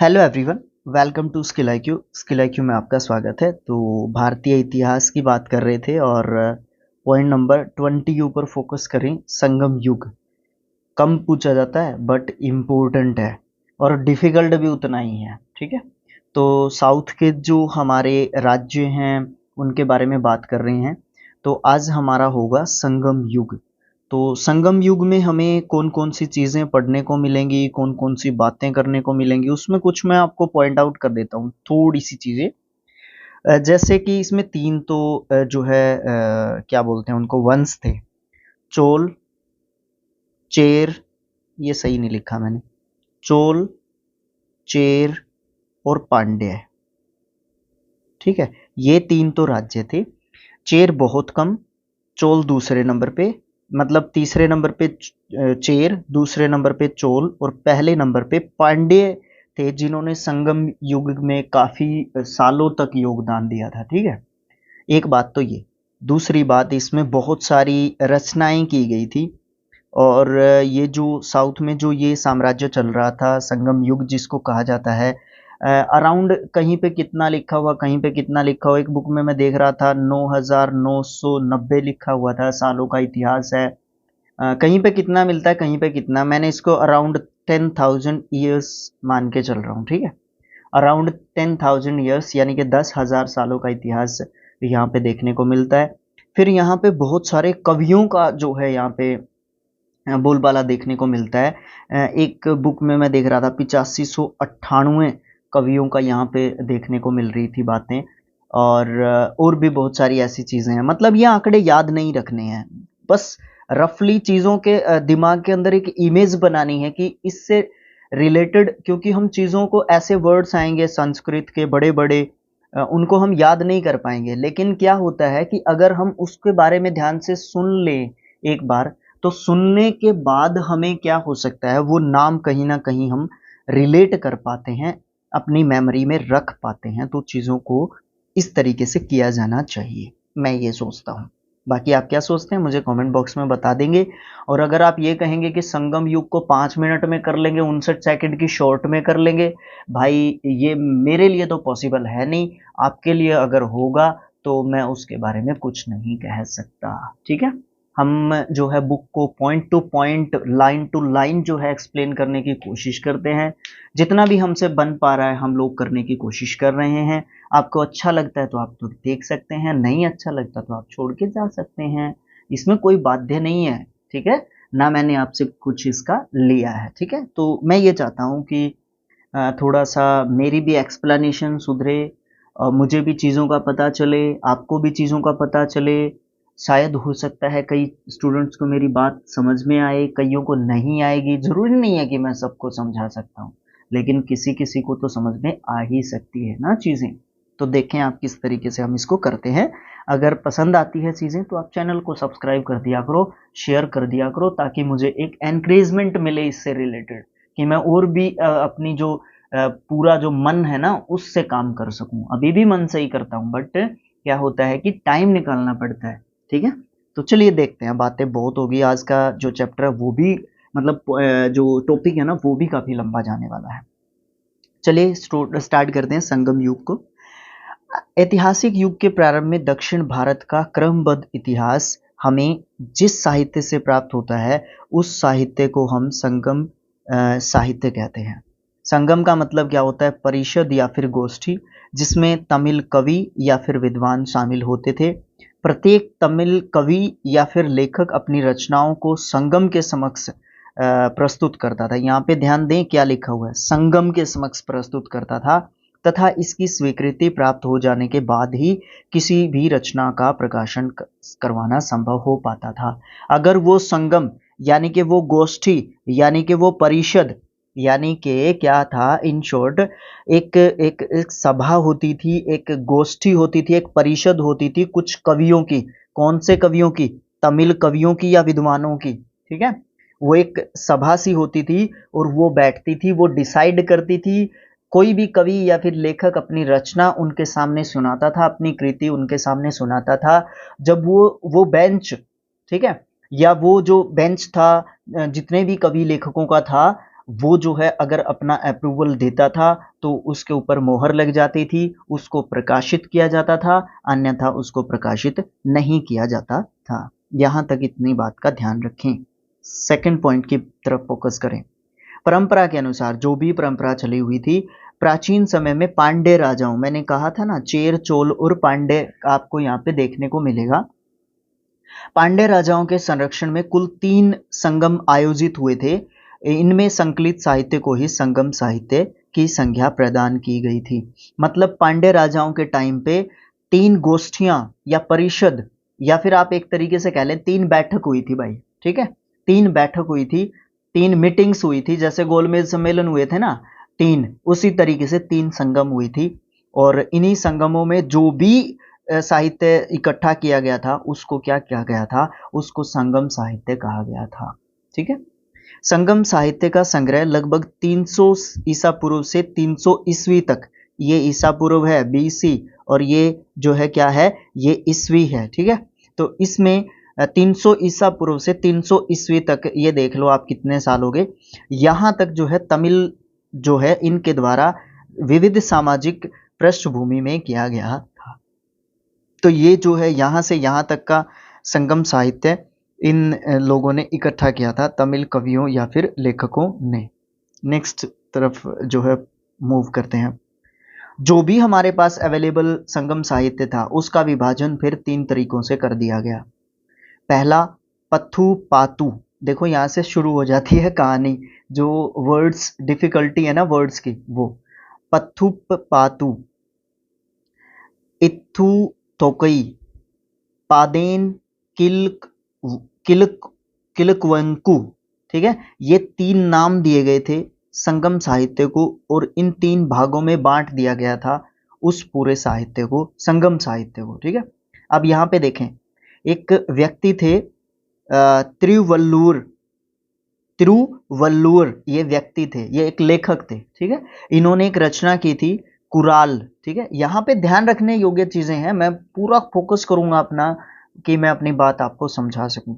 Hello everyone, welcome to Skill IQ. Skill IQ में आपका स्वागत है। तो भारतीय इतिहास की बात कर रहे थे और पॉइंट नंबर 20 के ऊपर फोकस करें। संगम युग कम पूछा जाता है बट इम्पोर्टेंट है और डिफ़िकल्ट भी उतना ही है। ठीक है, तो साउथ के जो हमारे राज्य हैं उनके बारे में बात कर रहे हैं। तो आज हमारा होगा संगम युग। तो संगम युग में हमें कौन-कौन सी चीज़ें पढ़ने को मिलेंगी, कौन-कौन सी बातें करने को मिलेंगी, उसमें कुछ मैं आपको पॉइंट आउट कर देता हूँ, थोड़ी-सी चीज़ें। जैसे कि इसमें 3 तो जो है क्या बोलते हैं उनको वंश थे। चोल, चेर, ये सही नहीं लिखा मैंने। चोल, चेर और पांड्य। ठीक है, ये 3 तो राज्य थे। चेर बहुत कम, चोल दूसरे नंबर पे, मतलब तीसरे नंबर पे चेर, दूसरे नंबर पे चोल और पहले नंबर पे पांड्य थे, जिन्होंने संगम युग में काफी सालों तक योगदान दिया था। ठीक है, एक बात तो ये। दूसरी बात, इसमें बहुत सारी रचनाएं की गई थी और ये जो साउथ में जो ये साम्राज्य चल रहा था, संगम युग जिसको कहा जाता है, अराउंड कहीं पे कितना लिखा हुआ, कहीं पे कितना लिखा हुआ। एक बुक में मैं देख रहा था 9990 लिखा हुआ था, सालों का इतिहास है। कहीं पे कितना मिलता है, कहीं पे कितना। मैंने इसको अराउंड 10,000 ईयर्स मान के चल रहा हूँ। ठीक है, अराउंड 10,000 ईयर्स यानी कि 10,000 सालों का इतिहास यहाँ पे देखने को मिलता है। फिर यहाँ पे बहुत सारे कवियों का जो है यहाँ पे बोलबाला देखने को मिलता है। एक बुक में मैं देख रहा था 8598 कवियों का यहाँ पे देखने को मिल रही थी बातें। और भी बहुत सारी ऐसी चीज़ें हैं। मतलब ये आंकड़े याद नहीं रखने हैं, बस रफली चीज़ों के दिमाग के अंदर एक इमेज बनानी है कि इससे रिलेटेड, क्योंकि हम चीज़ों को ऐसे वर्ड्स आएंगे संस्कृत के बड़े बड़े, उनको हम याद नहीं कर पाएंगे। लेकिन क्या होता है कि अगर हम उसके बारे में ध्यान से सुन लें एक बार, तो सुनने के बाद हमें क्या हो सकता है, वो नाम कहीं न कहीं हम रिलेट कर पाते हैं, अपनी मेमोरी में रख पाते हैं। तो चीज़ों को इस तरीके से किया जाना चाहिए, मैं ये सोचता हूँ। बाकी आप क्या सोचते हैं मुझे कमेंट बॉक्स में बता देंगे। और अगर आप ये कहेंगे कि संगम युग को 5 मिनट में कर लेंगे, 59 सेकंड की शॉर्ट में कर लेंगे, भाई ये मेरे लिए तो पॉसिबल है नहीं। आपके लिए अगर होगा तो मैं उसके बारे में कुछ नहीं कह सकता। ठीक है, हम जो है बुक को point to point, line to line जो है एक्सप्लेन करने की कोशिश करते हैं। जितना भी हमसे बन पा रहा है हम लोग करने की कोशिश कर रहे हैं। आपको अच्छा लगता है तो आप तो देख सकते हैं, नहीं अच्छा लगता तो आप छोड़ के जा सकते हैं। इसमें कोई बाध्य नहीं है। ठीक है, ना मैंने आपसे कुछ इसका लिया है। ठीक है, तो मैं ये चाहता हूँ कि थोड़ा सा मेरी भी एक्सप्लेनेशन सुधरे, मुझे भी चीज़ों का पता चले, आपको भी चीज़ों का पता चले। शायद हो सकता है कई स्टूडेंट्स को मेरी बात समझ में आए, कईयों को नहीं आएगी। ज़रूरी नहीं है कि मैं सबको समझा सकता हूँ, लेकिन किसी किसी को तो समझ में आ ही सकती है ना चीज़ें। तो देखें आप किस तरीके से हम इसको करते हैं। अगर पसंद आती है चीज़ें तो आप चैनल को सब्सक्राइब कर दिया करो, शेयर कर दिया करो, ताकि मुझे एक एनकरेजमेंट मिले इससे रिलेटेड, कि मैं और भी अपनी जो पूरा जो मन है ना उससे काम कर सकूं। अभी भी मन से ही करता हूं, बट क्या होता है कि टाइम निकालना पड़ता है। ठीक है, तो चलिए देखते हैं। बातें बहुत होगी, आज का जो चैप्टर है वो भी, मतलब जो टॉपिक है ना वो भी काफी लंबा जाने वाला है। चलिए स्टार्ट करते हैं संगम युग को। ऐतिहासिक युग के प्रारंभ में दक्षिण भारत का क्रमबद्ध इतिहास हमें जिस साहित्य से प्राप्त होता है, उस साहित्य को हम संगम साहित्य कहते हैं। संगम का मतलब क्या होता है? परिषद या फिर गोष्ठी, जिसमें तमिल कवि या फिर विद्वान शामिल होते थे। प्रत्येक तमिल कवि या फिर लेखक अपनी रचनाओं को संगम के समक्ष प्रस्तुत करता था। यहाँ पे ध्यान दें क्या लिखा हुआ है, संगम के समक्ष प्रस्तुत करता था, तथा इसकी स्वीकृति प्राप्त हो जाने के बाद ही किसी भी रचना का प्रकाशन करवाना संभव हो पाता था। अगर वो संगम यानी कि वो गोष्ठी यानी कि वो परिषद यानी कि क्या था, इन शॉर्ट एक सभा होती थी, एक गोष्ठी होती थी, एक परिषद होती थी कुछ कवियों की। कौन से कवियों की? तमिल कवियों की या विद्वानों की। ठीक है, वो एक सभा सी होती थी और वो बैठती थी, वो डिसाइड करती थी। कोई भी कवि या फिर लेखक अपनी रचना उनके सामने सुनाता था, अपनी कृति उनके सामने सुनाता था। जब वो बेंच, ठीक है, या वो जो बेंच था जितने भी कवि लेखकों का था, वो जो है अगर अपना अप्रूवल देता था तो उसके ऊपर मोहर लग जाती थी, उसको प्रकाशित किया जाता था, अन्यथा उसको प्रकाशित नहीं किया जाता था। यहाँ तक इतनी बात का ध्यान रखें। सेकंड पॉइंट की तरफ फोकस करें। परंपरा के अनुसार जो भी परंपरा चली हुई थी, प्राचीन समय में पांड्य राजाओं, मैंने कहा था ना चेर, चोल और पांड्य आपको यहाँ पे देखने को मिलेगा। पांड्य राजाओं के संरक्षण में कुल 3 संगम आयोजित हुए थे। इनमें संकलित साहित्य को ही संगम साहित्य की संज्ञा प्रदान की गई थी। मतलब पांड्य राजाओं के टाइम पे 3 गोष्ठियां या परिषद, या फिर आप एक तरीके से कह लें 3 बैठक हुई थी भाई, ठीक है। 3 बैठक हुई थी, 3 मीटिंग्स हुई थी, जैसे गोलमेज सम्मेलन हुए थे ना 3, उसी तरीके से 3 संगम हुई थी। और इन्हीं संगमों में जो भी साहित्य इकट्ठा किया गया था उसको क्या किया गया था, उसको संगम साहित्य कहा गया था, ठीक है। संगम साहित्य का संग्रह लगभग 300 ईसा पूर्व से 300 ईस्वी तक, ये ईसा पूर्व है बीसी, और ये जो है क्या है, ये ईस्वी है, ठीक है। तो इसमें 300 ईसा पूर्व से 300 ईस्वी तक, ये देख लो आप कितने साल हो गए। यहाँ तक जो है तमिल जो है इनके द्वारा विविध सामाजिक पृष्ठभूमि में किया गया था। तो ये जो है यहाँ से यहाँ तक का संगम साहित्य इन लोगों ने इकट्ठा किया था, तमिल कवियों या फिर लेखकों ने। नेक्स्ट तरफ जो है मूव करते हैं। जो भी हमारे पास अवेलेबल संगम साहित्य था उसका विभाजन फिर 3 तरीकों से कर दिया गया। पहला, पत्थु पातु। देखो यहाँ से शुरू हो जाती है कहानी, जो वर्ड्स डिफिकल्टी है ना वर्ड्स की, वो पत्थु पातु, इत्थु तोकई, पादेन, किल्क, किल्क, किल्कवंकु, ठीक है। ये 3 नाम दिए गए थे संगम साहित्य को, और इन 3 भागों में बांट दिया गया था उस पूरे साहित्य को, संगम साहित्य को, ठीक है। अब यहाँ पे देखें, एक व्यक्ति थे तिरुवल्लुवर, तिरुवल्लुवर ये व्यक्ति थे, ये एक लेखक थे, ठीक है। इन्होंने एक रचना की थी कुराल, ठीक है। यहाँ पे ध्यान रखने योग्य चीजें हैं, मैं पूरा फोकस करूंगा अपना कि मैं अपनी बात आपको समझा सकूं।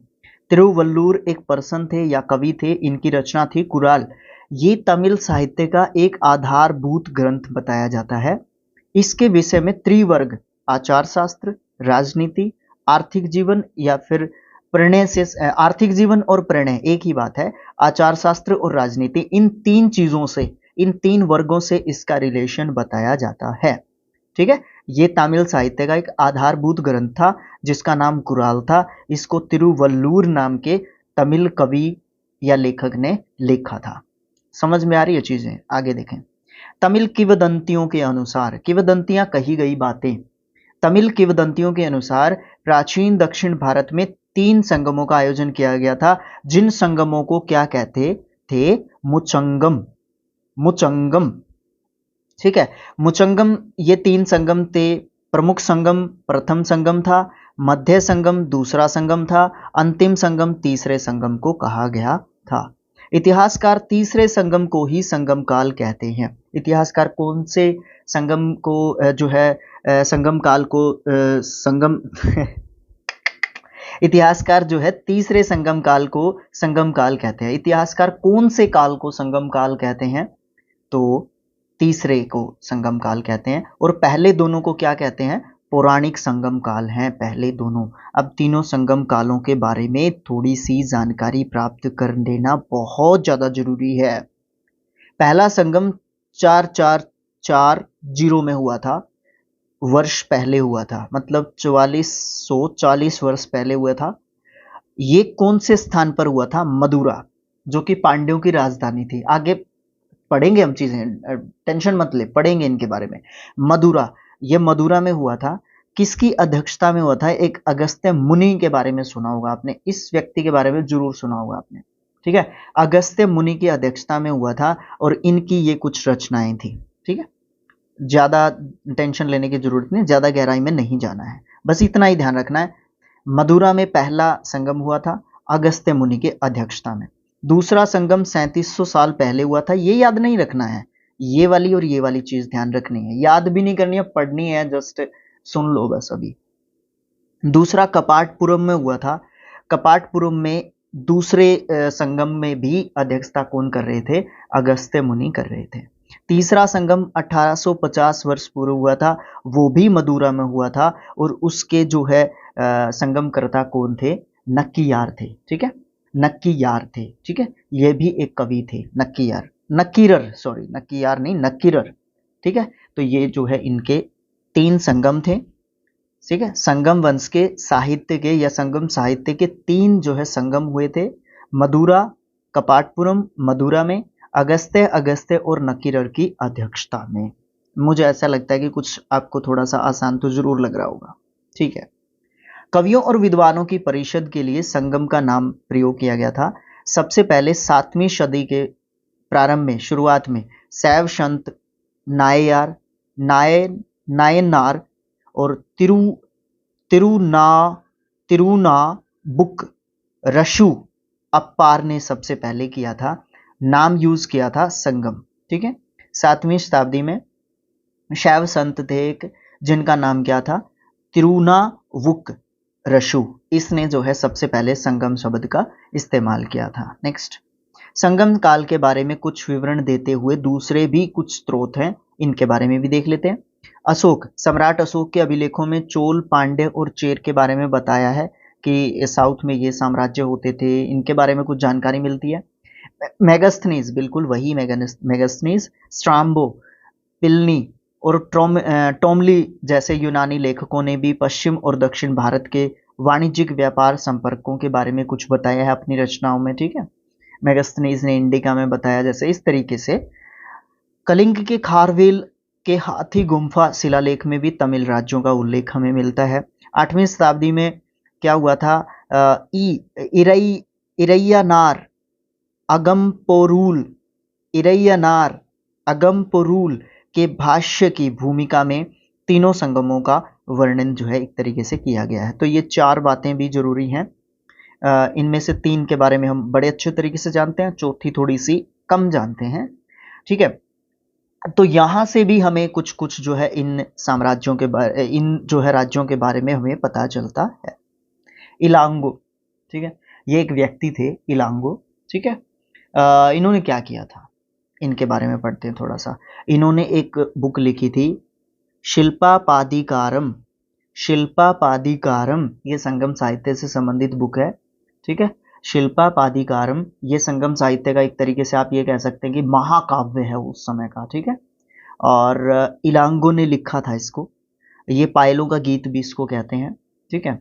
तिरुवल्लुवर एक पर्सन थे या कवि थे, इनकी रचना थी कुराल। ये तमिल साहित्य का एक आधारभूत ग्रंथ बताया जाता है। इसके विषय में त्रिवर्ग, आचार शास्त्र, राजनीति, आर्थिक जीवन या फिर प्रणय से, आर्थिक जीवन और प्रणय एक ही बात है, आचार शास्त्र और राजनीति, इन 3 चीजों से, इन 3 वर्गों से इसका रिलेशन बताया जाता है, ठीक है। ये तमिल साहित्य का एक आधारभूत ग्रंथ था जिसका नाम कुराल था। इसको तिरुवल्लुवर नाम के तमिल कवि या लेखक ने लिखा था। समझ में आ रही है चीजें? आगे देखें। तमिल किंवदंतियों के अनुसार, किंवदंतियां कही गई बातें, तमिल किंवदंतियों के अनुसार प्राचीन दक्षिण भारत में 3 संगमों का आयोजन किया गया था, जिन संगमों को क्या कहते थे, मुचंगम, मुचंगम, ठीक है। मुचंगम, ये 3 संगम थे। प्रमुख संगम प्रथम संगम था, मध्य संगम दूसरा संगम था, अंतिम संगम तीसरे संगम को कहा गया था। इतिहासकार तीसरे संगम को ही संगम काल कहते हैं। इतिहासकार कौन से संगम को जो है संगम काल को संगम इतिहासकार जो है तीसरे संगम काल को संगम काल कहते हैं। इतिहासकार कौन से काल को संगम काल कहते हैं? तो तीसरे को संगम काल कहते हैं, और पहले दोनों को क्या कहते हैं? पौराणिक संगम काल हैं पहले दोनों। अब तीनों संगम कालों के बारे में थोड़ी सी जानकारी प्राप्त कर लेना बहुत ज्यादा जरूरी है। पहला संगम 4440 में हुआ था, वर्ष पहले हुआ था, मतलब 4440 वर्ष पहले हुआ था। ये कौन से स्थान पर हुआ था? मदुरा, जो कि पांड्यों की राजधानी थी। आगे पढ़ेंगे हम चीजें, टेंशन मत ले, पढ़ेंगे इनके बारे में। मदुरा, ये मदुरा में हुआ था। किसकी अध्यक्षता में हुआ था? एक अगस्त्य मुनि के बारे में सुना होगा आपने, इस व्यक्ति के बारे में जरूर सुना होगा आपने, ठीक है। अगस्त्य मुनि की अध्यक्षता में हुआ था, और इनकी ये कुछ रचनाएं थी, ठीक है। ज्यादा टेंशन लेने की जरूरत नहीं, ज्यादा गहराई में नहीं जाना है, बस इतना ही ध्यान रखना है। मदुरा में पहला संगम हुआ था अगस्त्य मुनि के अध्यक्षता में। दूसरा संगम 3700 साल पहले हुआ था, ये याद नहीं रखना है, ये वाली और ये वाली चीज ध्यान रखनी है, याद भी नहीं करनी है, पढ़नी है, जस्ट सुन लो बस। अभी दूसरा कपाटपुरम में हुआ था। कपाटपुरम में दूसरे संगम में भी अध्यक्षता कौन कर रहे थे? अगस्त्य मुनि कर रहे थे। तीसरा संगम 1850 वर्ष पूर्व हुआ था, वो भी मदुरा में हुआ था और उसके जो है संगमकर्ता कौन थे? नक्कियार थे। ठीक है, नक्कियार थे। ठीक है, ये भी एक कवि थे नक्कियार, नक्कीरर, सॉरी नक्कियार नहीं नक्कीरर। ठीक है, तो ये जो है इनके 3 संगम थे। ठीक है, संगम वंश के साहित्य के या संगम साहित्य के 3 जो है संगम हुए थे, मदुरा, कपाटपुरम मदुरा में, अगस्त्य अगस्त्य और नक्कीरर की अध्यक्षता में। मुझे ऐसा लगता है कि कुछ आपको थोड़ा सा आसान तो जरूर लग रहा होगा। ठीक है, कवियों और विद्वानों की परिषद के लिए संगम का नाम प्रयोग किया गया था। सबसे पहले 7वीं सदी के प्रारंभ में, शुरुआत में शैव संत नाययार, नायनार और तिरुना तिरुनाबुक रशु अप्पार ने सबसे पहले किया था, नाम यूज किया था संगम। ठीक है, 7वीं शताब्दी में शैव संत थे एक, जिनका नाम क्या था? तिरुनावुक रशु। इसने जो है सबसे पहले संगम शब्द का इस्तेमाल किया था। नेक्स्ट, संगम काल के बारे में कुछ विवरण देते हुए दूसरे भी कुछ स्रोत हैं, इनके बारे में भी देख लेते हैं। अशोक, सम्राट अशोक के अभिलेखों में चोल, पांड्य और चेर के बारे में बताया है कि साउथ में ये साम्राज्य होते थे, इनके बारे में कुछ जानकारी मिलती है। मेगास्थनीज, बिल्कुल वही मेगास्थनीज, स्ट्राम्बो, पिलनी और टोमली जैसे यूनानी लेखकों ने भी पश्चिम और दक्षिण भारत के वाणिज्यिक व्यापार संपर्कों के बारे में कुछ बताया है अपनी रचनाओं में। ठीक है, मेगास्थनीज ने इंडिका में बताया। जैसे इस तरीके से कलिंग के खारवेल के हाथी गुम्फा शिलालेख में भी तमिल राज्यों का उल्लेख हमें मिलता है। 8वीं शताब्दी में क्या हुआ था? इरैयानार अगमपोरुल, इरैयानार अगमपोरुल के भाष्य की भूमिका में तीनों संगमों का वर्णन जो है एक तरीके से किया गया है। तो ये 4 बातें भी जरूरी हैं। इनमें से 3 के बारे में हम बड़े अच्छे तरीके से जानते हैं, चौथी थोड़ी सी कम जानते हैं। ठीक है, तो यहाँ से भी हमें कुछ कुछ जो है इन साम्राज्यों के बारे, इन जो है राज्यों के बारे में हमें पता चलता है। इलांगो, ठीक है, ये एक व्यक्ति थे इलांगो। ठीक है, इन्होंने क्या किया था, इनके बारे में पढ़ते हैं थोड़ा सा। इन्होंने एक बुक लिखी थी, शिल्पापादिकारम। शिल्पापादिकारम ये संगम साहित्य से संबंधित बुक है। ठीक है, शिल्पापादिकारम ये संगम साहित्य का एक तरीके से आप ये कह सकते हैं कि महाकाव्य है उस समय का। ठीक है, और इलांगो ने लिखा था इसको। ये पायलों का गीत भी इसको कहते हैं। ठीक है,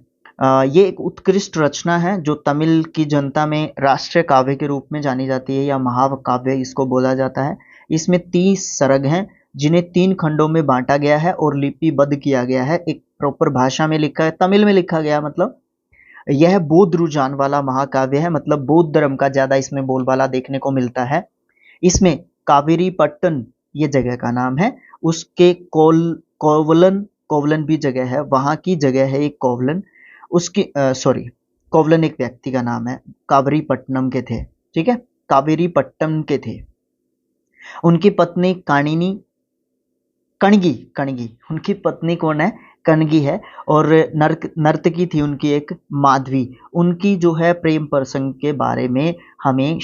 ये एक उत्कृष्ट रचना है जो तमिल की जनता में राष्ट्रीय काव्य के रूप में जानी जाती है या महाकाव्य इसको बोला जाता है। इसमें 30 सर्ग हैं जिन्हें 3 खंडों में बांटा गया है और लिपिबद्ध किया गया है, एक प्रॉपर भाषा में लिखा है, तमिल में लिखा गया। मतलब यह बौद्ध रुझान वाला महाकाव्य है, मतलब बौद्ध धर्म का ज्यादा इसमें बोलबाला देखने को मिलता है। इसमें कावेरी पट्टन ये जगह का नाम है, उसके कोवलन, कोवलन भी जगह है, वहां की जगह है एक कोवलन, उसकी सॉरी कोवलन एक व्यक्ति का नाम है, कावेरी पट्टनम के थे। ठीक है, कावेरी पट्टनम के थे। उनकी पत्नी कानिनी, कणगी, कणगी उनकी पत्नी कौन है? कणगी है। और नर्तकी थी उनकी एक माधवी। उनकी जो है प्रेम प्रसंग के बारे में हमें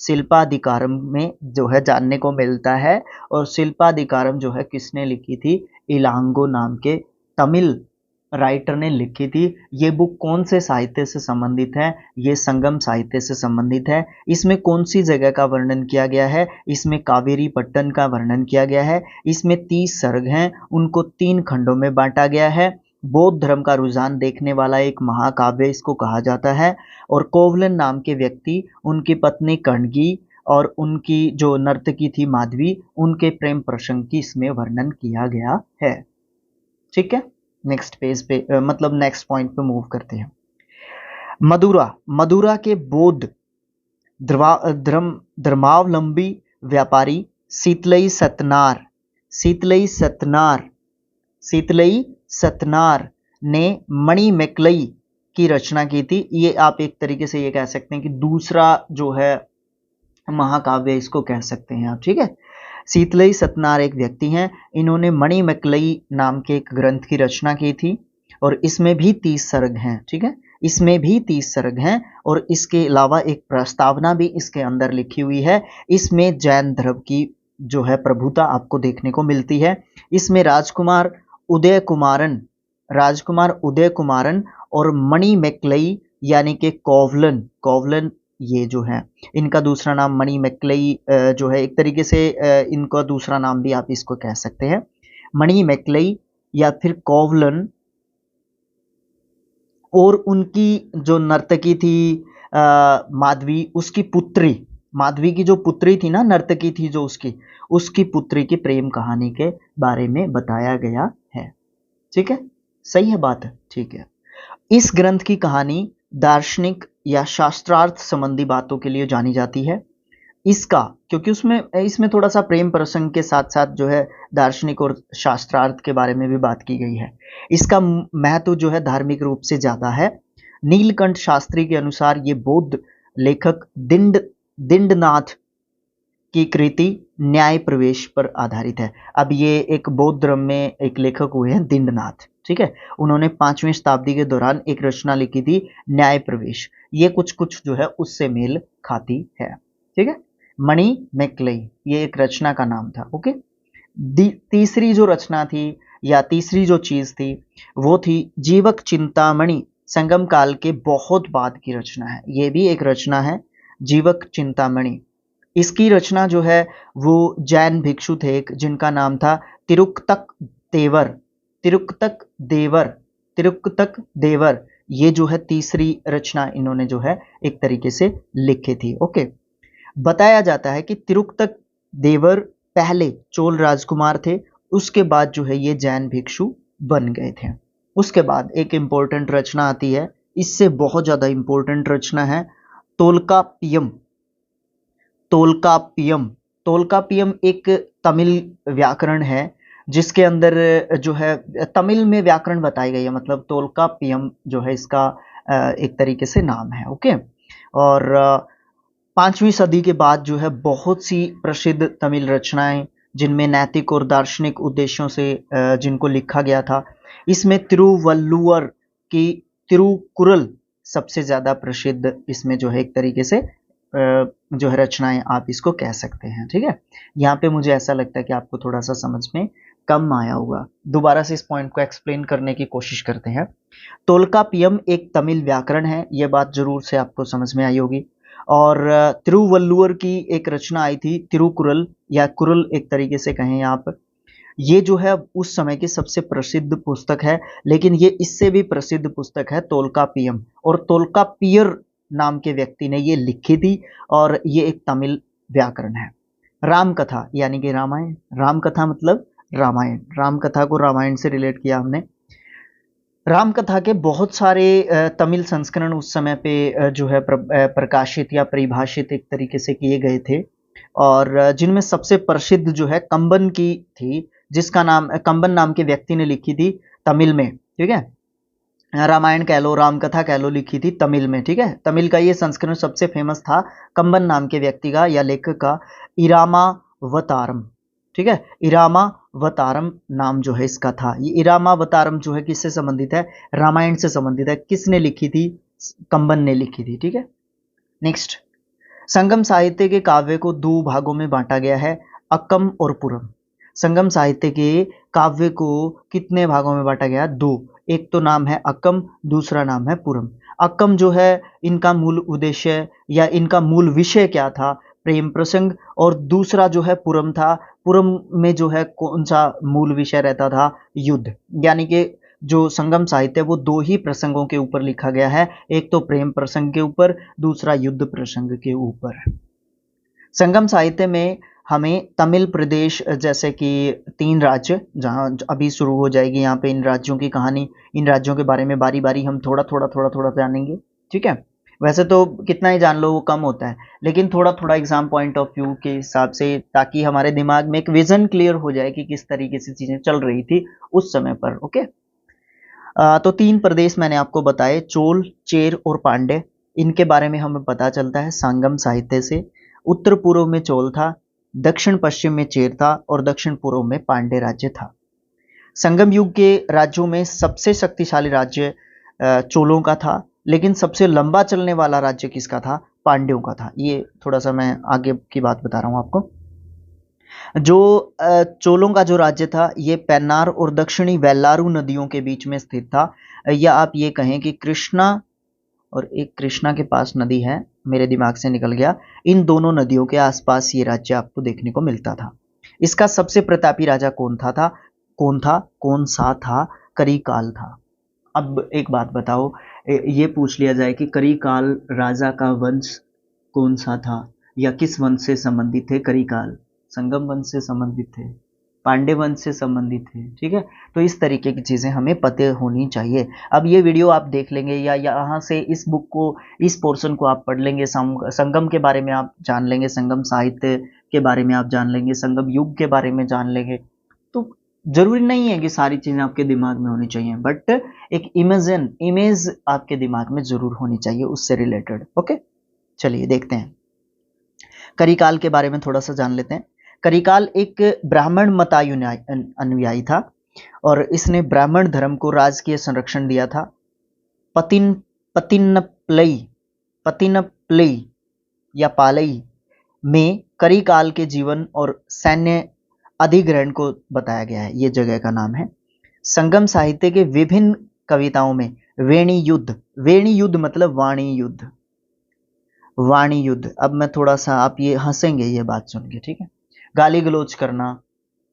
शिल्पाधिकारम में जो है जानने को मिलता है। और शिल्पाधिकारम जो है किसने लिखी थी? इलांगो नाम के तमिल राइटर ने लिखी थी। ये बुक कौन से साहित्य से संबंधित है? ये संगम साहित्य से संबंधित है। इसमें कौन सी जगह का वर्णन किया गया है? इसमें कावेरी पट्टन का वर्णन किया गया है। इसमें 30 सर्ग हैं, उनको 3 खंडों में बांटा गया है। बौद्ध धर्म का रुझान देखने वाला एक महाकाव्य इसको कहा जाता है। और कोवलन नाम के व्यक्ति, उनकी पत्नी कणगी और उनकी जो नर्तकी थी माधवी, उनके प्रेम प्रसंग की इसमें वर्णन किया गया है। ठीक है, नेक्स्ट पेज पे मतलब नेक्स्ट पॉइंट पे मूव करते हैं। मदुरा, मदुरा के बौद्ध धर्मावलंबी व्यापारी शीतलई सतनार, शीतलई सतनार, शीतलई सतनार ने मणिमेकलई की रचना की थी। ये आप एक तरीके से ये कह सकते हैं कि दूसरा जो है महाकाव्य इसको कह सकते हैं आप। ठीक है, शीतलई सतनार एक व्यक्ति हैं, इन्होंने मणिमेकलई नाम के एक ग्रंथ की रचना की थी और इसमें भी 30 सर्ग हैं। ठीक है, इसमें भी 30 सर्ग हैं और इसके अलावा एक प्रस्तावना भी इसके अंदर लिखी हुई है। इसमें जैन धर्म की जो है प्रभुता आपको देखने को मिलती है। इसमें राजकुमार उदय कुमारन और मणि मैक्लई यानी कि कोवलन ये जो है इनका दूसरा नाम मणि मैक्लई जो है एक तरीके से इनका दूसरा नाम भी आप इसको कह सकते हैं, मणि मैक्लई या फिर कोवलन। और उनकी जो नर्तकी थी माधवी, उसकी पुत्री, माधवी की जो पुत्री थी ना, नर्तकी थी जो उसकी पुत्री की प्रेम कहानी के बारे में बताया गया है। ठीक है, सही है बात है, ठीक है। इस ग्रंथ की कहानी दार्शनिक या शास्त्रार्थ संबंधी बातों के लिए जानी जाती है। इसका क्योंकि इसमें थोड़ा सा प्रेम प्रसंग के साथ साथ जो है दार्शनिक और शास्त्रार्थ के बारे में भी बात की गई है। इसका महत्व जो है धार्मिक रूप से ज्यादा है। नीलकंठ शास्त्री के अनुसार ये बौद्ध लेखक दिंडनाथ की कृति न्याय प्रवेश पर आधारित है। अब ये एक बौद्ध धर्म में एक लेखक हुए हैं दिंडनाथ, ठीक है। उन्होंने 5वीं शताब्दी के दौरान एक रचना लिखी थी न्याय प्रवेश। ये कुछ जो है उससे मेल खाती है, ठीक है। मणि मैक्लई ये एक रचना का नाम था, ओके। तीसरी जो रचना थी या तीसरी जो चीज थी वो थी जीवक चिंतामणि। संगम काल के बहुत बाद की रचना है, ये भी एक रचना है जीवक चिंतामणि। इसकी रचना जो है वो जैन भिक्षु थे एक, जिनका नाम था तिरुक्तक देवर। ये जो है तीसरी रचना इन्होंने जो है एक तरीके से लिखी थी, ओके। बताया जाता है कि तिरुक्तक देवर पहले चोल राजकुमार थे, उसके बाद जो है ये जैन भिक्षु बन गए थे। उसके बाद एक इंपॉर्टेंट रचना आती है, इससे बहुत ज्यादा इंपॉर्टेंट रचना है तोल्कापियम एक तमिल व्याकरण है जिसके अंदर जो है तमिल में व्याकरण बताई गई है, मतलब तोल्कापियम जो है इसका एक तरीके से नाम है, ओके। और 5वीं सदी के बाद जो है बहुत सी प्रसिद्ध तमिल रचनाएं जिनमें नैतिक और दार्शनिक उद्देश्यों से जिनको लिखा गया था, इसमें तिरुवल्लुवर की तिरुकुरल सबसे ज्यादा प्रसिद्ध इसमें जो है एक तरीके से जो है रचनाएं आप इसको कह सकते हैं, ठीक है। यहाँ पे मुझे ऐसा लगता है कि आपको थोड़ा सा समझ में कम आया होगा। दोबारा से इस पॉइंट को एक्सप्लेन करने की कोशिश करते हैं। तोल्कापियम एक तमिल व्याकरण है, यह बात जरूर से आपको समझ में आई होगी। और तिरुवल्लुवर की एक रचना आई थी तिरुकुरल या कुरल एक तरीके से कहें आप, ये जो है उस समय की सबसे प्रसिद्ध पुस्तक है, लेकिन ये इससे भी प्रसिद्ध पुस्तक है तोल्कापियम, और तोल्कापियर नाम के व्यक्ति ने ये लिखी थी और ये एक तमिल व्याकरण है। रामकथा यानी कि रामायण, रामकथा मतलब रामायण, रामकथा को रामायण से रिलेट किया हमने। रामकथा के बहुत सारे तमिल संस्करण उस समय पे जो है प्रकाशित या परिभाषित एक तरीके से किए गए थे, और जिनमें सबसे प्रसिद्ध जो है कंबन की थी, जिसका नाम कंबन नाम के व्यक्ति ने लिखी थी तमिल में, ठीक है। रामायण कह लो, रामकथा कह लो, लिखी थी तमिल में, ठीक है। तमिल का ये संस्करण सबसे फेमस था कंबन नाम के व्यक्ति का या लेखक का, इरामावतारम, ठीक है। इरामावतारम नाम जो है इसका था। ये इरामावतारम जो है किससे संबंधित है? रामायण से संबंधित है। किसने लिखी थी? कंबन ने लिखी थी, ठीक है। नेक्स्ट, संगम साहित्य के काव्य को 2 भागों में बांटा गया है, अक्कम और पुरम। संगम साहित्य के काव्य को कितने भागों में बांटा गया? 2। एक तो नाम है अक्कम, दूसरा नाम है पुरम। अक्कम जो है इनका मूल उद्देश्य या इनका मूल विषय क्या था? प्रेम प्रसंग। और दूसरा जो है पुरम था, पुरम में जो है कौन सा मूल विषय रहता था? युद्ध। यानी कि जो संगम साहित्य वो 2 ही प्रसंगों के ऊपर लिखा गया है, एक तो प्रेम प्रसंग के ऊपर, दूसरा युद्ध प्रसंग के ऊपर। संगम साहित्य में हमें तमिल प्रदेश जैसे कि 3 राज्य जहां अभी शुरू हो जाएगी, यहाँ पे इन राज्यों की कहानी, इन राज्यों के बारे में बारी बारी हम थोड़ा थोड़ा जानेंगे, ठीक है। वैसे तो कितना ही जान लो वो कम होता है, लेकिन थोड़ा थोड़ा एग्जाम पॉइंट ऑफ व्यू के हिसाब से, ताकि हमारे दिमाग में एक विजन क्लियर हो जाए कि किस तरीके से चीजें चल रही थी उस समय पर, ओके। तो 3 प्रदेश मैंने आपको बताए, चोल, चेर और पांड्य। इनके बारे में हमें पता चलता है संगम साहित्य से। उत्तर पूर्व में चोल था, दक्षिण पश्चिम में चेर था और दक्षिण पूर्व में पांड्य राज्य था। संगम युग के राज्यों में सबसे शक्तिशाली राज्य चोलों का था, लेकिन सबसे लंबा चलने वाला राज्य किसका था? पांड्यों का था। ये थोड़ा सा मैं आगे की बात बता रहा हूँ आपको। जो चोलों का जो राज्य था ये पेन्नार और दक्षिणी वेल्लारू नदियों के बीच में स्थित था, या आप ये कहें कि कृष्णा और एक कृष्णा के पास नदी है, मेरे दिमाग से निकल गया, इन दोनों नदियों के आसपास ये राज्य आपको देखने को मिलता था। इसका सबसे प्रतापी राजा कौन सा था? करिकाल था। अब एक बात बताओ, ये पूछ लिया जाए कि करिकाल राजा का वंश कौन सा था या किस वंश से संबंधित थे? करिकाल संगम वंश से संबंधित थे, पांडे वंश से संबंधित थे, ठीक है। तो इस तरीके की चीजें हमें पता होनी चाहिए। अब ये वीडियो आप देख लेंगे या यहाँ से इस बुक को, इस पोर्शन को आप पढ़ लेंगे, संगम के बारे में आप जान लेंगे, संगम साहित्य के बारे में आप जान लेंगे, संगम युग के बारे में जान लेंगे। तो जरूरी नहीं है कि सारी चीजें आपके दिमाग में होनी चाहिए, बट एक इमेज आपके दिमाग में जरूर होनी चाहिए उससे रिलेटेड। ओके, चलिए देखते हैं, करिकाल के बारे में थोड़ा सा जान लेते हैं। करिकाल एक ब्राह्मण अनुयायी था और इसने ब्राह्मण धर्म को राजकीय संरक्षण दिया था। पतिनपलई या पालई में करिकाल के जीवन और सैन्य अधिग्रहण को बताया गया है, ये जगह का नाम है। संगम साहित्य के विभिन्न कविताओं में वेणी युद्ध मतलब वाणी युद्ध। अब मैं थोड़ा सा, आप ये हंसेंगे ये बात सुन के, ठीक है। गाली गलौज करना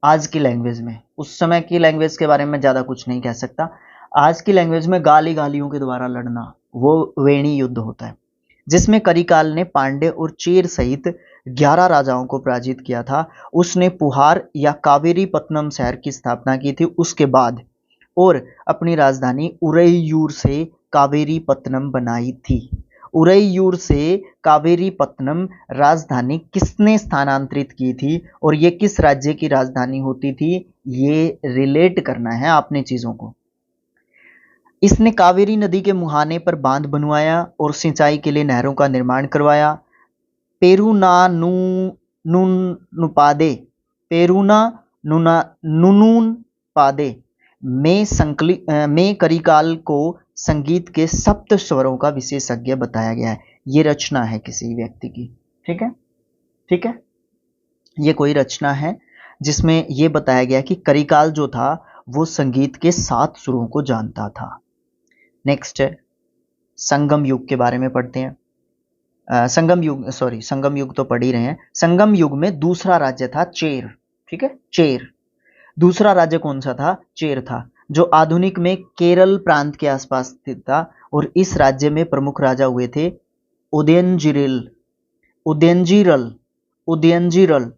आज की लैंग्वेज में, उस समय की लैंग्वेज के बारे में ज्यादा कुछ नहीं कह सकता, आज की लैंग्वेज में गालियों के द्वारा लड़ना, वो वेणी युद्ध होता है, जिसमें करिकाल ने पांड्य और चेर सहित 11 राजाओं को पराजित किया था। उसने पुहार या कावेरीपत्तनम शहर की स्थापना की थी उसके बाद, और अपनी राजधानी उरैयूर से कावेरीपत्तनम बनाई थी। उरैयूर से कावेरीपत्तनम राजधानी किसने स्थानांतरित की थी और ये किस राज्य की राजधानी होती थी? ये रिलेट करना है आपने चीजों को। इसने कावेरी नदी के मुहाने पर बांध बनवाया और सिंचाई के लिए नहरों का निर्माण करवाया। पेरूना नुनून पादे में करिकाल को संगीत के सप्त स्वरों का विशेषज्ञ बताया गया है। ये रचना है किसी व्यक्ति की, ठीक है, ठीक है। ये कोई रचना है जिसमें ये बताया गया कि करिकाल जो था वो संगीत के 7 सुरों को जानता था। नेक्स्ट है संगम युग के बारे में पढ़ते हैं। संगम युग तो पढ़ ही रहे हैं। संगम युग में दूसरा राज्य था चेर, ठीक है, चेर। दूसरा राज्य कौन सा था? चेर था, जो आधुनिक में केरल प्रांत के आसपास स्थित था, और इस राज्य में प्रमुख राजा हुए थे उदयनजीरल,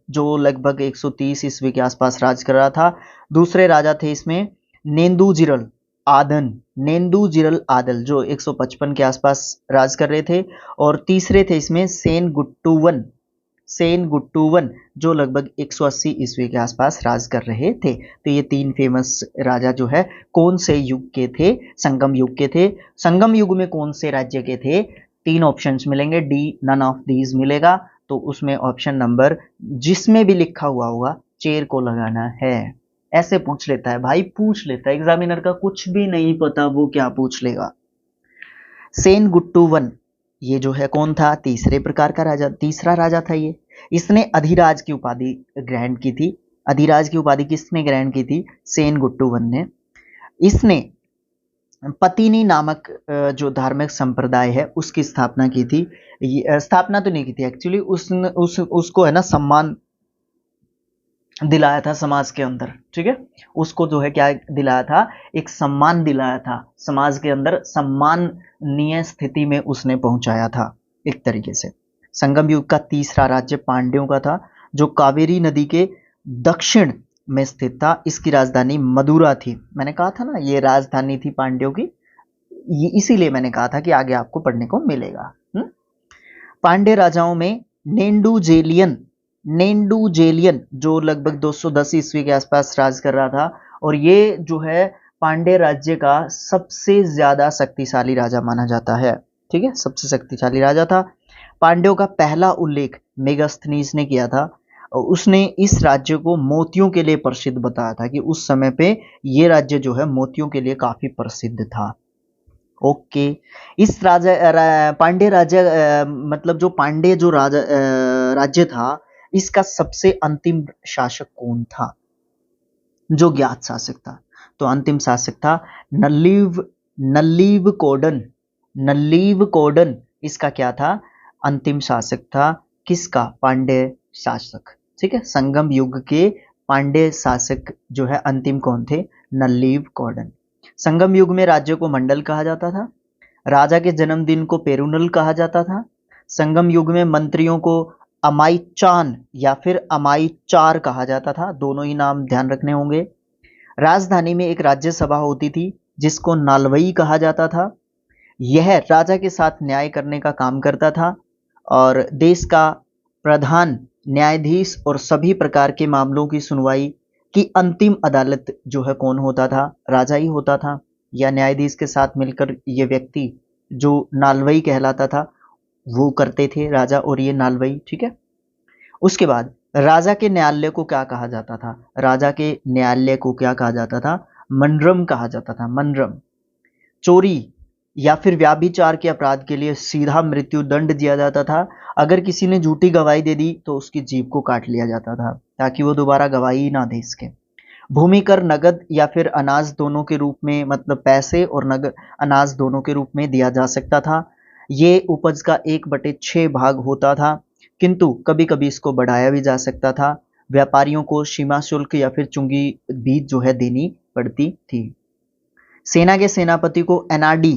जो लगभग 130 ईस्वी के आसपास राज कर रहा था। दूसरे राजा थे इसमें नेंदुजिरल आदल, जो 155 के आसपास राज कर रहे थे। और तीसरे थे इसमें सेनगुट्टुवन, जो लगभग 180 ईस्वी के आसपास राज कर रहे थे। तो ये 3 फेमस राजा जो है कौन से युग के थे? संगम युग के थे। संगम युग में कौन से राज्य के थे? 3 ऑप्शंस मिलेंगे, डी नन ऑफ दीज मिलेगा, तो उसमें ऑप्शन नंबर जिसमें भी लिखा हुआ होगा चेर को लगाना है। ऐसे पूछ लेता है भाई, पूछ लेता है एग्जामिनर का, कुछ भी नहीं पता वो क्या पूछ लेगा। सेनगुट्टुवन ये जो है कौन था? तीसरे प्रकार का राजा, तीसरा राजा था ये। इसने अधिराज की उपाधि ग्रहण की थी। अधिराज की उपाधि किसने ग्रहण की थी? सेनगुट्टुवन ने। इसने पतिनी नामक जो धार्मिक संप्रदाय है उसकी स्थापना की थी। स्थापना तो नहीं की थी एक्चुअली, उसको है ना सम्मान दिलाया था समाज के अंदर, ठीक है। उसको जो है क्या दिलाया था? एक सम्मान दिलाया था, समाज के अंदर सम्माननीय स्थिति में उसने पहुंचाया था एक तरीके से। संगम युग का तीसरा राज्य पांड्यों का था, जो कावेरी नदी के दक्षिण में स्थित था। इसकी राजधानी मदुरा थी। मैंने कहा था ना ये राजधानी थी पांड्यों की, इसीलिए मैंने कहा था कि आगे आपको पढ़ने को मिलेगा। पांड्य राजाओं में नेंडुजेलियन जो लगभग 210 ईस्वी के आसपास राज कर रहा था, और ये जो है पांड्य राज्य का सबसे ज्यादा शक्तिशाली राजा माना जाता है, ठीक है, सबसे शक्तिशाली राजा था। पांड्यों का पहला उल्लेख मेगास्थनीज ने किया था, और उसने इस राज्य को मोतियों के लिए प्रसिद्ध बताया था कि उस समय पे ये राज्य जो है मोतियों के लिए काफी प्रसिद्ध था। ओके। इस पांड्य राज्य मतलब जो पांड्य जो राज्य था, इसका सबसे अंतिम शासक कौन था, जो ज्ञात शासक था? तो अंतिम शासक था नल्लीव नल्लीव कोडन। नल्लीव कोडन इसका क्या था? अंतिम शासक था। किसका? पांड्य शासक। ठीक है, संगम युग के पांड्य शासक जो है अंतिम कौन थे? नल्लीव कोडन। संगम युग में राज्य को मंडल कहा जाता था। राजा के जन्मदिन को पेरुनल कहा जाता था। संगम युग में मंत्रियों को अमाईचान या फिर अमाईचार कहा जाता था। दोनों ही नाम ध्यान रखने होंगे। राजधानी में एक राज्य सभा होती थी जिसको नालवई कहा जाता था। यह राजा के साथ न्याय करने का काम करता था और देश का प्रधान न्यायाधीश और सभी प्रकार के मामलों की सुनवाई की अंतिम अदालत जो है कौन होता था? राजा ही होता था, या न्यायाधीश के साथ मिलकर ये व्यक्ति जो नालवई कहलाता था वो करते थे, राजा और ये नालवई। ठीक है। उसके बाद राजा के न्यायालय को क्या कहा जाता था? राजा के न्यायालय को क्या कहा जाता था? मंडरम कहा जाता था, मंडरम। चोरी या फिर व्याभिचार के अपराध के लिए सीधा मृत्यु दंड दिया जाता था। अगर किसी ने झूठी गवाही दे दी तो उसकी जीभ को काट लिया जाता था ताकि वो दोबारा गवाही ना दे सके। भूमि कर नगद या फिर अनाज दोनों के रूप में, मतलब पैसे और नगद अनाज दोनों के रूप में दिया जा सकता था। ये उपज का 1/6 भाग होता था, किंतु कभी कभी इसको बढ़ाया भी जा सकता था। व्यापारियों को सीमा शुल्क या फिर चुंगी भी जो है देनी पड़ती थी। सेना के सेनापति को एनआरडी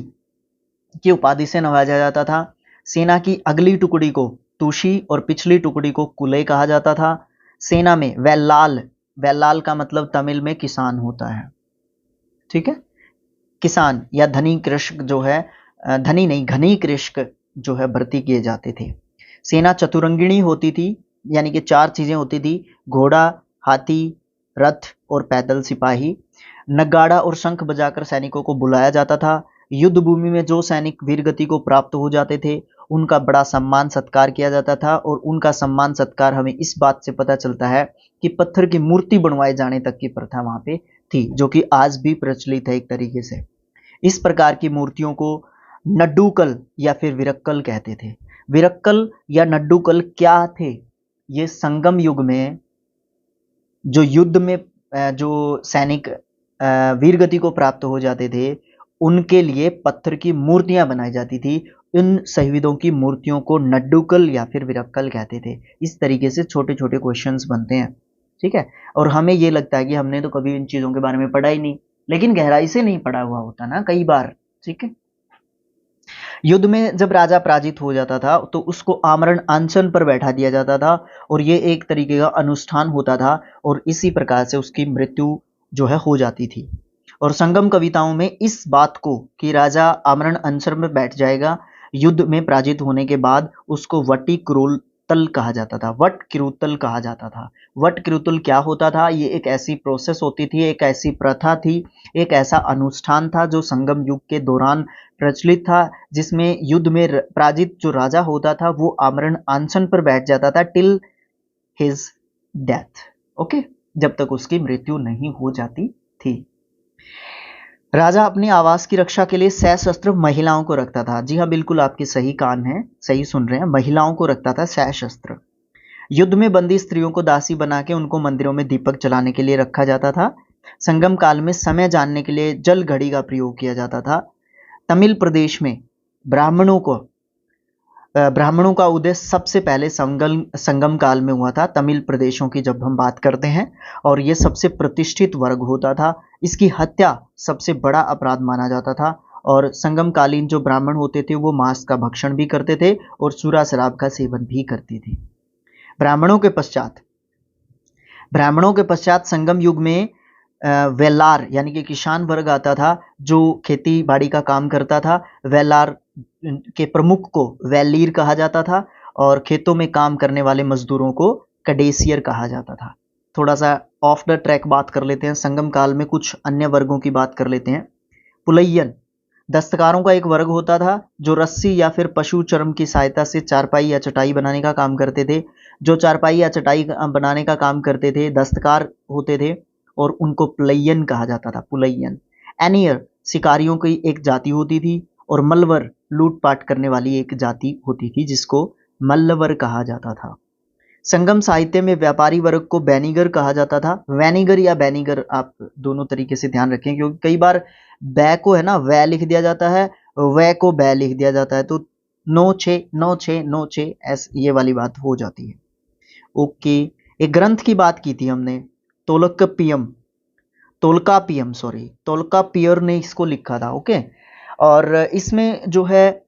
की उपाधि से नवाजा जाता था। सेना की अगली टुकड़ी को तुशी और पिछली टुकड़ी को कुले कहा जाता था। सेना में वेल्लाल, वेल्लाल का मतलब तमिल में किसान होता है। ठीक है, किसान या धनी कृषक जो है, धनी नहीं घनी कृषक जो है भर्ती किए जाते थे। सेना चतुरंगिणी होती थी, यानी कि 4 चीजें होती थी: घोड़ा, हाथी, रथ और पैदल सिपाही। नगाड़ा और शंख बजाकर सैनिकों को बुलाया जाता था। युद्ध भूमि में जो सैनिक वीरगति को प्राप्त हो जाते थे उनका बड़ा सम्मान सत्कार किया जाता था, और उनका सम्मान सत्कार हमें इस बात से पता चलता है कि पत्थर की मूर्ति बनवाए जाने तक की प्रथा वहां पे थी, जो कि आज भी प्रचलित है एक तरीके से। इस प्रकार की मूर्तियों को नड्डूकल या फिर विरक्कल कहते थे। विरक्कल या नड्डूकल क्या थे? ये संगम युग में जो युद्ध में जो सैनिक वीरगति को प्राप्त हो जाते थे उनके लिए पत्थर की मूर्तियां बनाई जाती थी। इन शहीदों की मूर्तियों को नड्डूकल या फिर विरक्कल कहते थे। इस तरीके से छोटे छोटे क्वेश्चंस बनते हैं। ठीक है, और हमें ये लगता है कि हमने तो कभी इन चीजों के बारे में पढ़ा ही नहीं, लेकिन गहराई से नहीं पढ़ा हुआ होता ना कई बार। ठीक है, युद्ध में जब राजा पराजित हो जाता था तो उसको आमरण अनशन पर बैठा दिया जाता था, और ये एक तरीके का अनुष्ठान होता था, और इसी प्रकार से उसकी मृत्यु जो है हो जाती थी। और संगम कविताओं में इस बात को कि राजा आमरण अनशन में बैठ जाएगा युद्ध में पराजित होने के बाद, उसको वटी क्रूतल कहा जाता था। वट क्रूतल कहा जाता था। वट क्रूतल क्या होता था? ये एक ऐसी प्रोसेस होती थी, एक ऐसी प्रथा थी, एक ऐसा अनुष्ठान था जो संगम युग के दौरान प्रचलित था, जिसमें युद्ध में पराजित जो राजा होता था वो आमरण अनशन पर बैठ जाता था टिल हिज डेथ। ओके, जब तक उसकी मृत्यु नहीं हो जाती थी। राजा अपने आवास की रक्षा के लिए सशस्त्र महिलाओं को रखता था। जी हाँ, बिल्कुल आपके सही कान हैं, सही सुन रहे हैं, महिलाओं को रखता था सशस्त्र। युद्ध में बंदी स्त्रियों को दासी बना के उनको मंदिरों में दीपक जलाने के लिए रखा जाता था। संगम काल में समय जानने के लिए जल घड़ी का प्रयोग किया जाता था। तमिल प्रदेश में ब्राह्मणों का उदय सबसे पहले संगम काल में हुआ था। तमिल प्रदेशों की जब हम बात करते हैं, और ये सबसे प्रतिष्ठित वर्ग होता था। इसकी हत्या सबसे बड़ा अपराध माना जाता था, और संगमकालीन जो ब्राह्मण होते थे वो मांस का भक्षण भी करते थे और सूरा शराब का सेवन भी करते थे। ब्राह्मणों के पश्चात संगम युग में वेलार यानी कि किसान वर्ग आता था जो खेती बाड़ी का काम करता था। वेलार के प्रमुख को वैलीर कहा जाता था, और खेतों में काम करने वाले मजदूरों को कडेसियर कहा जाता था। थोड़ा सा ऑफ द ट्रैक बात कर लेते हैं, संगम काल में कुछ अन्य वर्गों की बात कर लेते हैं। पुलैयन दस्तकारों का एक वर्ग होता था जो रस्सी या फिर पशु चर्म की सहायता से चारपाई या चटाई बनाने का काम करते थे। जो चारपाई या चटाई बनाने का काम करते थे दस्तकार होते थे, और उनको पुलैयन कहा जाता था। पुलैयन। एनियर शिकारियों की एक जाति होती थी, और मलवर लूटपाट करने वाली एक जाति होती थी जिसको मल्लवर कहा जाता था। संगम साहित्य में व्यापारी वर्ग को बैनिगर कहा जाता था। वैनिगर या बैनिगर आप दोनों तरीके से ध्यान रखें, क्योंकि कई बार बै को है ना वै लिख दिया जाता है, वै को बै लिख दिया जाता है, तो नो छे नो छे नो छे ऐसे ये वाली बात हो जाती है। ओके, एक ग्रंथ की बात की थी हमने, तोलकपियम, तोल्कापियम सॉरी, तोल्कापियर ने इसको लिखा था। ओके, और इसमें जो है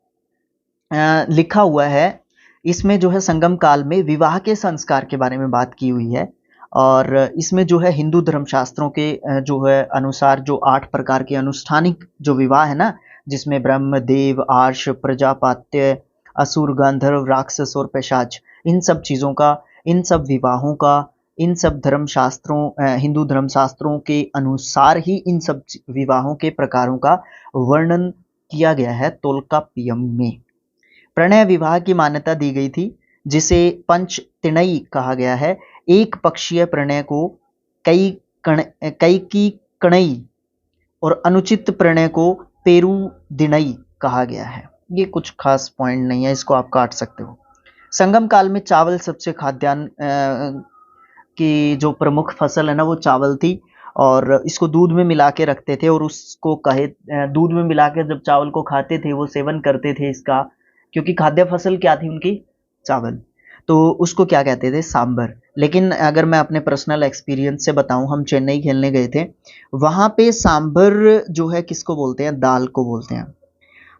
लिखा हुआ है, इसमें जो है संगम काल में विवाह के संस्कार के बारे में बात की हुई है। और इसमें जो है हिंदू धर्मशास्त्रों के जो है अनुसार जो 8 प्रकार के अनुष्ठानिक जो विवाह है ना, जिसमें ब्रह्म, देव, आर्ष, प्रजापात्य, असुर, गंधर्व, राक्षस और पिशाच, इन सब चीज़ों का, इन सब विवाहों का, इन सब धर्मशास्त्रों हिंदू धर्मशास्त्रों के अनुसार ही इन सब विवाहों के प्रकारों का वर्णन किया गया है तोल्कापियम में। प्रणय विवाह की मान्यता दी गई थी, जिसे पंचतिणई कहा गया है। एक पक्षीय प्रणय को कई की कणई और अनुचित प्रणय को पेरुदिनई कहा गया है। ये कुछ खास पॉइंट नहीं है, इसको आप काट सकते हो। संगम काल में चावल सबसे खाद्यान्न की जो प्रमुख फसल है ना, वो चावल थी, और इसको दूध में मिला के रखते थे, और उसको कहे दूध में मिला के जब चावल को खाते थे वो सेवन करते थे इसका, क्योंकि खाद्य फसल क्या थी उनकी, चावल, तो उसको क्या कहते थे, सांबर। लेकिन अगर मैं अपने पर्सनल एक्सपीरियंस से बताऊं, हम चेन्नई खेलने गए थे, वहां पे सांबर जो है किसको बोलते हैं, दाल को बोलते हैं।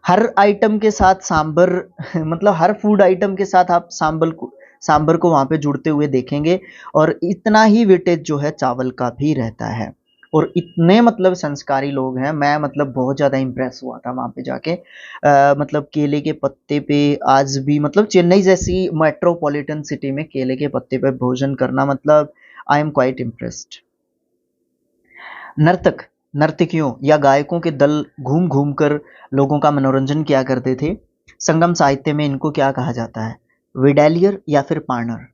हर आइटम के साथ सांबर मतलब हर फूड आइटम के साथ आप सांबर को वहां पे जुड़ते हुए देखेंगे, और इतना ही वेटेज जो है चावल का भी रहता है। और इतने मतलब संस्कारी लोग हैं, मैं मतलब बहुत ज़्यादा इम्प्रेस हुआ था वहाँ पे जाके। मतलब केले के पत्ते पे आज भी, मतलब चेन्नई जैसी मेट्रोपॉलिटन सिटी में केले के पत्ते पे भोजन करना, मतलब आई एम क्वाइट इम्प्रेस्ड। नर्तक, नर्तकियों या गायकों के दल घूम घूम कर लोगों का मनोरंजन किया करते थे। संगम साहित्य में इनको क्या कहा जाता है, विडैलियर या फिर पार्नर।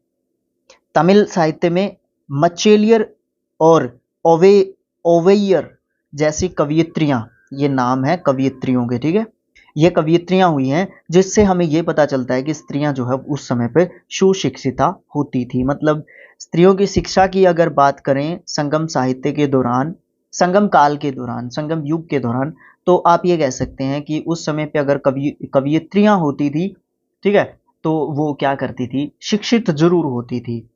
तमिल साहित्य में मचेलियर और ओवे ओवेयर जैसी कवियत्रियां, ये नाम है कवियत्रियों के, ठीक है, ये कवियत्रियां हुई हैं, जिससे हमें ये पता चलता है कि स्त्रियां जो है उस समय पे सुशिक्षिता होती थी। मतलब स्त्रियों की शिक्षा की अगर बात करें संगम साहित्य के दौरान, संगम काल के दौरान, संगम युग के दौरान, तो आप ये कह सकते हैं कि उस समय पे अगर कवियत्रियां होती थी, ठीक है, तो वो क्या करती थी, शिक्षित जरूर होती थी।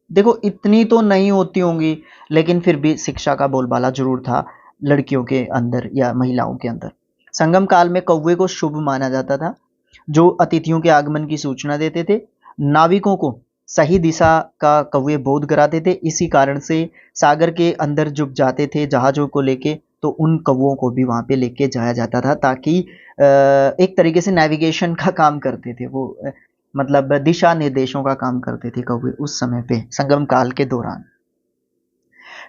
देखो इतनी तो नहीं होती होंगी, लेकिन फिर भी शिक्षा का बोलबाला जरूर था लड़कियों के अंदर या महिलाओं के अंदर। संगम काल में कौवे को शुभ माना जाता था, जो अतिथियों के आगमन की सूचना देते थे। नाविकों को सही दिशा का कौवे बोध कराते थे। इसी कारण से सागर के अंदर जब जाते थे जहाज़ों को लेके, तो उन कौवों को भी वहाँ पे लेके जाया जाता था, ताकि एक तरीके से नेविगेशन का काम करते थे वो, मतलब दिशा निर्देशों का काम करते थे कौवे उस समय पे संगम काल के दौरान।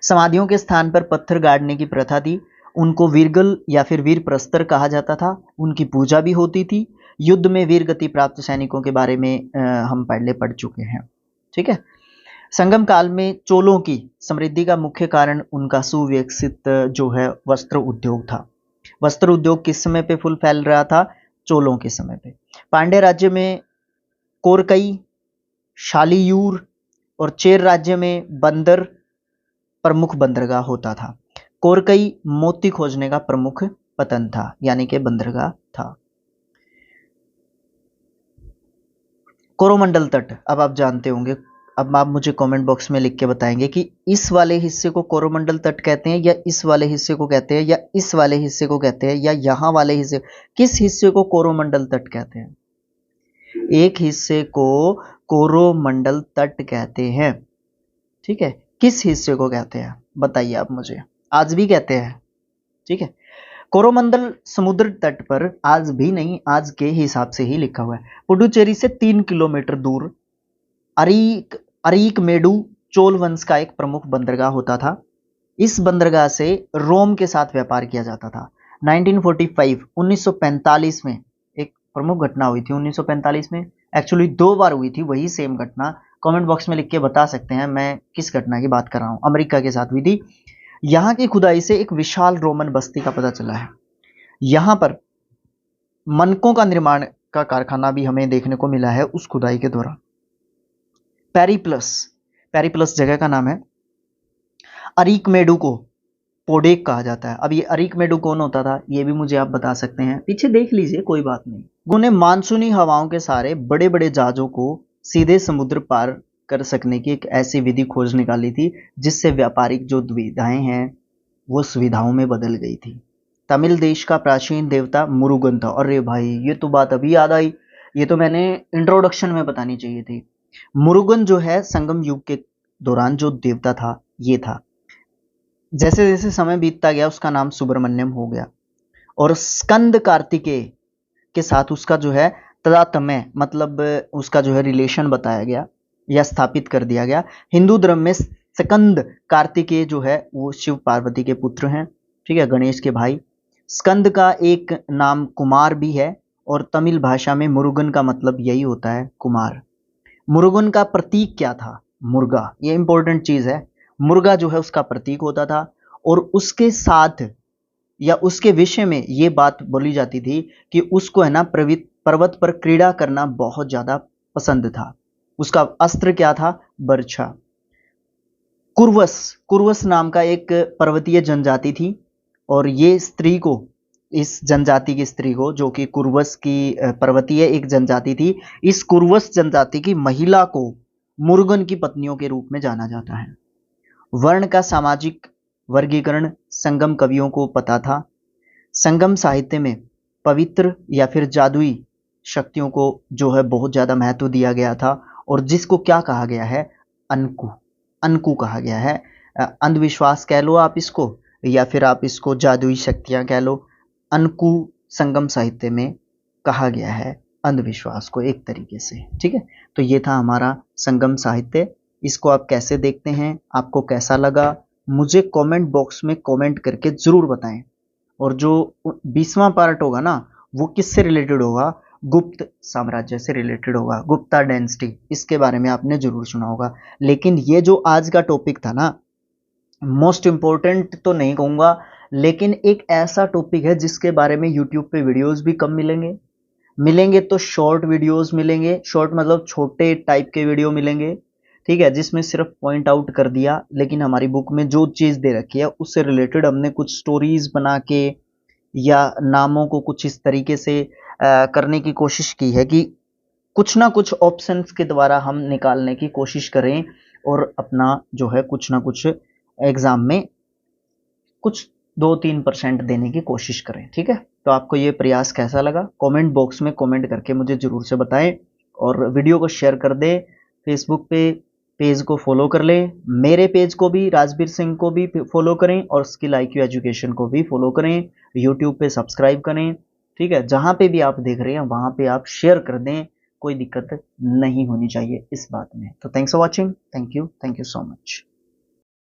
समाधियों के स्थान पर पत्थर गाड़ने की प्रथा थी। उनको वीरगल या फिर वीर प्रस्तर कहा जाता था। उनकी पूजा भी होती थी। युद्ध में वीर गति प्राप्त सैनिकों के बारे में हम पहले पढ़ चुके हैं, ठीक है। संगम काल में चोलों की समृद्धि का मुख्य कारण उनका सुविकसित जो है वस्त्र उद्योग था। वस्त्र उद्योग किस समय पे फुल फैल रहा था, चोलों के समय पे। पांड्य राज्य में कोरकई, शालीयूर और चेर राज्य में बंदर प्रमुख बंदरगाह होता था। कोरकई मोती खोजने का प्रमुख पतन था, यानी कि बंदरगाह था। कोरोमंडल तट, अब आप जानते होंगे, अब आप मुझे कमेंट बॉक्स में लिख के बताएंगे कि इस वाले हिस्से को कोरोमंडल तट कहते हैं, या इस वाले हिस्से को कहते हैं, या इस वाले हिस्से को कहते हैं, या यहाँ वाले हिस्से, किस हिस्से को कोरोमंडल तट कहते हैं। एक हिस्से को कोरोमंडल तट कहते हैं, ठीक है। किस हिस्से को कहते हैं बताइए आप मुझे, आज भी कहते हैं, ठीक है। कोरोमंडल समुद्र तट पर आज भी नहीं, आज के हिसाब से ही लिखा हुआ है। पुडुचेरी से 3 किलोमीटर दूर अरीकमेडु चोल वंश का एक प्रमुख बंदरगाह होता था। इस बंदरगाह से रोम के साथ व्यापार किया जाता था। 1945 में एक प्रमुख घटना हुई थी। 1945 में एक्चुअली 2 बार हुई थी वही सेम घटना। कमेंट बॉक्स में लिख के बता सकते हैं मैं किस घटना की बात कर रहा हूँ। अमेरिका के साथ हुई थी। यहाँ की खुदाई से एक विशाल रोमन बस्ती का पता चला है। यहाँ पर मनकों का निर्माण का कारखाना भी हमें देखने को मिला है उस खुदाई के दौरान। पेरिप्लस, पेरिप्लस जगह का नाम है। अरीकमेडु को पोडेक कहा जाता है। अब ये अरीकमेडु कौन होता था ये भी मुझे आप बता सकते हैं, पीछे देख लीजिए, कोई बात नहीं। उन्होंने मानसूनी हवाओं के सारे बड़े बड़े जहाजों को सीधे समुद्र पार कर सकने की एक ऐसी विधि खोज निकाली थी जिससे व्यापारिक जो दुविधाएं हैं वो सुविधाओं में बदल गई थी। तमिल देश का प्राचीन देवता मुरुगन था। अरे भाई ये तो बात अभी याद आई, ये तो मैंने इंट्रोडक्शन में बतानी चाहिए थी। मुरुगन जो है संगम युग के दौरान जो देवता था ये था। जैसे जैसे समय बीतता गया उसका नाम सुब्रमण्यम हो गया। और स्कंद कार्तिकेय के साथ उसका जो है तदात्म्य मतलब उसका जो है रिलेशन बताया गया या स्थापित कर दिया गया। हिंदू धर्म में स्कंद कार्तिकेय जो है वो शिव पार्वती के पुत्र हैं, ठीक है, गणेश के भाई। स्कंद का एक नाम कुमार भी है और तमिल भाषा में मुरुगन का मतलब यही होता है कुमार। मुरुगन का प्रतीक क्या था? मुर्गा, ये इंपॉर्टेंट चीज है। मुर्गा जो है उसका प्रतीक होता था और उसके साथ या उसके विषय में ये बात बोली जाती थी कि उसको है ना पर्वत पर क्रीड़ा करना बहुत ज्यादा पसंद था। उसका अस्त्र क्या था? बर्छा। कुर्वस, कुर्वस नाम का एक पर्वतीय जनजाति थी और ये स्त्री को, इस जनजाति की स्त्री को जो कि कुर्वस की पर्वतीय एक जनजाति थी, इस कुर्वस जनजाति की महिला को मुरुगन की पत्नियों के रूप में जाना जाता है। वर्ण का सामाजिक वर्गीकरण संगम कवियों को पता था। संगम साहित्य में पवित्र या फिर जादुई शक्तियों को जो है बहुत ज्यादा महत्व दिया गया था और जिसको क्या कहा गया है? अनकु, अनकु कहा गया है। अंधविश्वास कह लो आप इसको या फिर आप इसको जादुई शक्तियां कह लो। अनकु संगम साहित्य में कहा गया है अंधविश्वास को एक तरीके से, ठीक है। तो ये था हमारा संगम साहित्य। इसको आप कैसे देखते हैं, आपको कैसा लगा, मुझे कमेंट बॉक्स में कमेंट करके जरूर बताएं। और जो 20वां पार्ट होगा ना वो किससे रिलेटेड होगा? गुप्त साम्राज्य से रिलेटेड होगा, गुप्ता डायनेस्टी, इसके बारे में आपने जरूर सुना होगा। लेकिन ये जो आज का टॉपिक था ना, मोस्ट इंपॉर्टेंट तो नहीं कहूंगा लेकिन एक ऐसा टॉपिक है जिसके बारे में यूट्यूब पे वीडियोस भी कम मिलेंगे। मिलेंगे तो शॉर्ट वीडियोस मिलेंगे, शॉर्ट मतलब छोटे टाइप के वीडियो मिलेंगे, ठीक है, जिसमें सिर्फ पॉइंट आउट कर दिया। लेकिन हमारी बुक में जो चीज दे रखी है उससे रिलेटेड हमने कुछ स्टोरीज बना के या नामों को कुछ इस तरीके से करने की कोशिश की है कि कुछ ना कुछ ऑप्शंस के द्वारा हम निकालने की कोशिश करें और अपना जो है कुछ ना कुछ एग्जाम में कुछ 2-3% देने की कोशिश करें, ठीक है। तो आपको ये प्रयास कैसा लगा कमेंट बॉक्स में कमेंट करके मुझे जरूर से बताएं और वीडियो को शेयर कर दें। फेसबुक पे पेज को फॉलो कर लें, मेरे पेज को भी, राजवीर सिंह को भी फॉलो करें और स्किल IQ एजुकेशन को भी फॉलो करें। यूट्यूब पे सब्सक्राइब करें, ठीक है। जहां पे भी आप देख रहे हैं वहां पे आप शेयर कर दें, कोई दिक्कत नहीं होनी चाहिए इस बात में। तो thanks for watching, thank you so much.